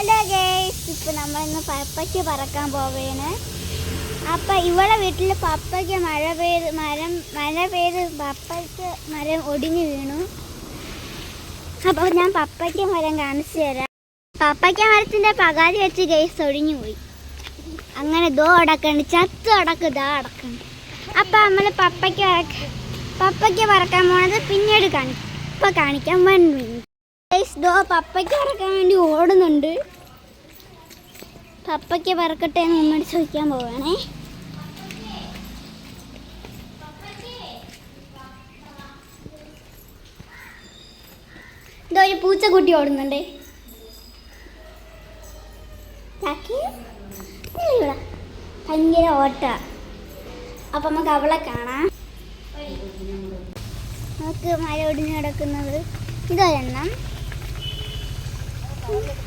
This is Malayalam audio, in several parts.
ഹലോ ഗൈസ്, ഇപ്പം നമ്മളിന്ന് പപ്പയ്ക്ക് പറക്കാൻ പോവുകയാണ്. അപ്പം ഇവിടെ വീട്ടിൽ പപ്പയ്ക്ക് മഴ പെയ്ത് പപ്പയ്ക്ക് മരം ഒടിഞ്ഞു വീണു. അപ്പോൾ ഞാൻ പപ്പയ്ക്ക് മരം കാണിച്ചു തരാം. പപ്പയ്ക്ക് മരത്തിൻ്റെ പകാതി വെച്ച് ഗൈസ് ഒടിഞ്ഞു പോയി. അങ്ങനെ ദോ അടക്കണ്ട്, ചത്ത് അടക്കുതാ അടക്കണ്ട്. അപ്പം നമ്മൾ പപ്പയ്ക്ക് പറക്കാൻ പോണത് പിന്നീട് കാണിക്കാം. ഇപ്പം കാണിക്കാം. 1 minute. ദോ പപ്പയ്ക്ക് പറക്കാൻ വേണ്ടി ഓടുന്നുണ്ട്. പപ്പയ്ക്ക് പറക്കട്ടെ എന്ന് ഉമ്മയോട് ചോദിക്കാൻ പോവുകയാണേ. ഇതോ ഒരു പൂച്ചക്കുട്ടി ഓടുന്നുണ്ട്. ഭയങ്കര ഓട്ട. അപ്പം നമുക്ക് അവളെ കാണാം. നമുക്ക് മര ഒടിഞ്ഞു കിടക്കുന്നത് ഇതൊരെണ്ണം,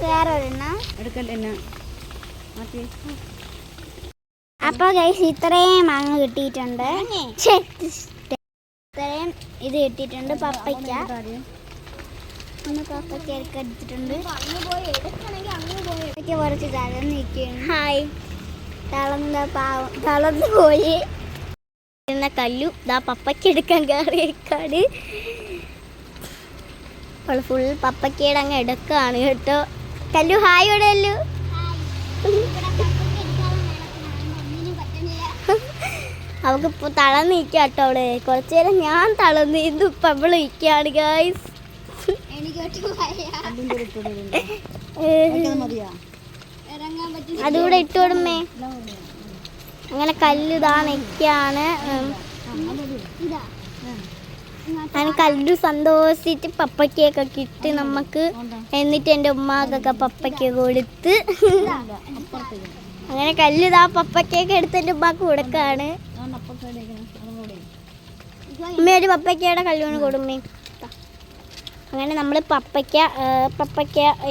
വേറെ ഒരെണ്ണം. അപ്പോൾ ഗൈസ് ഇത്രയും മാങ്ങ കിട്ടിയിട്ടുണ്ട്. ഇത്രയും ഇത് കിട്ടിയിട്ടുണ്ട്. പപ്പയ്ക്ക പപ്പയ്ക്ക എടുത്തിട്ടുണ്ട്. കുറച്ച് തളർന്ന് നിൽക്കുകയാണ്. ഹായ്, തളർന്നു പോയി എന്ന കല്ലു ദാ പപ്പയ്ക്ക എടുക്കാൻ കയറിയേക്കാട്. അവൾ ഫുൾ പപ്പയ്ക്കയുടെ അങ്ങ് എടുക്കുകയാണ് കേട്ടോ. കല്ലു ഹായ് ഇടല്ലോ. അവൾക്ക് തളർന്ന് നിൽക്കുക കേട്ടോ. അവള് കുറച്ചു നേരം ഞാൻ തളർന്ന് ഇന്ന് ഇപ്പം അവള് നിൽക്കുകയാണ് ഗൈസ്. അതുകൂടെ ഇട്ടോടുമേ. അങ്ങനെ കല്ല് ഇതാ നിൽക്കുകയാണ്. ഞാൻ കല്ലു സന്തോഷിച്ചിട്ട് പപ്പയ്ക്കൊക്കെ കിട്ടി നമുക്ക്. എന്നിട്ട് എൻ്റെ ഉമ്മാക്കൊക്കെ പപ്പയ്ക്ക് കൊടുത്ത്. അങ്ങനെ കല്ല് ഇതാ പപ്പയ്ക്കൊക്കെ എടുത്ത് എൻ്റെ ഉമ്മാക്ക് കൊടുക്കാണ്. ഉമ്മയൊരു പപ്പയ്ക്കയുടെ കല്ലുകൊണ്ട് കൊടുമ്മേ. അങ്ങനെ നമ്മൾ പപ്പയ്ക്ക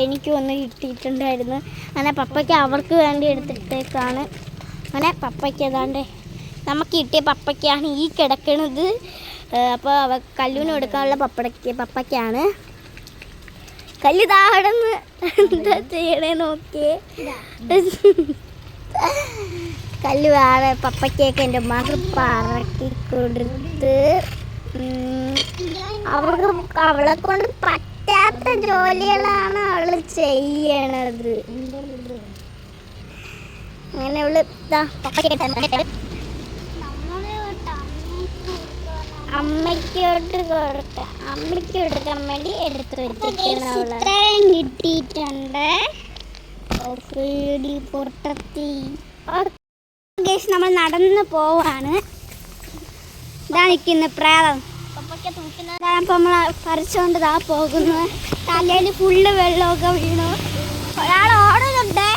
എനിക്ക് ഒന്ന് കിട്ടിയിട്ടുണ്ടായിരുന്നു. അങ്ങനെ പപ്പയ്ക്ക അവർക്ക് വേണ്ടി എടുത്തിട്ടേക്കാണ്. അങ്ങനെ പപ്പയ്ക്ക ഏതാണ്ട് നമുക്ക് കിട്ടിയ പപ്പയ്ക്കാണ് ഈ കിടക്കണത്. അപ്പോൾ കല്ലുവിന് കൊടുക്കാനുള്ള പപ്പയ്ക്കാണ്. കല്ല് താഴന്ന് എന്താ ചെയ്യണേ നോക്കിയേ. കല്ല് വേറെ പപ്പയ്ക്കൊക്കെ എൻ്റെ ഉമ്മാക്ക് പറക്കി കൊടുത്ത്. അവളെ കൊണ്ട് പറ്റാത്ത ജോലികളാണ് അവള് ചെയ്യണത്. അങ്ങനെ അവള് അമ്മയ്ക്ക് കൊടുക്കാൻ വേണ്ടി എടുത്തു വെച്ചിട്ടാണ് അവള്. ഇത്രയും കിട്ടിയിട്ടുണ്ട്. നമ്മൾ നടന്ന് പോവാണ്. ഇതാ നിൽക്കുന്ന പ്രാതം. അപ്പം നമ്മൾ പറിച്ചുകൊണ്ട് ഇതാ പോകുന്നു. തലയിൽ ഫുള്ള് വെള്ളമൊക്കെ വീണു. ഒരാൾ ഓടുന്നുണ്ട്.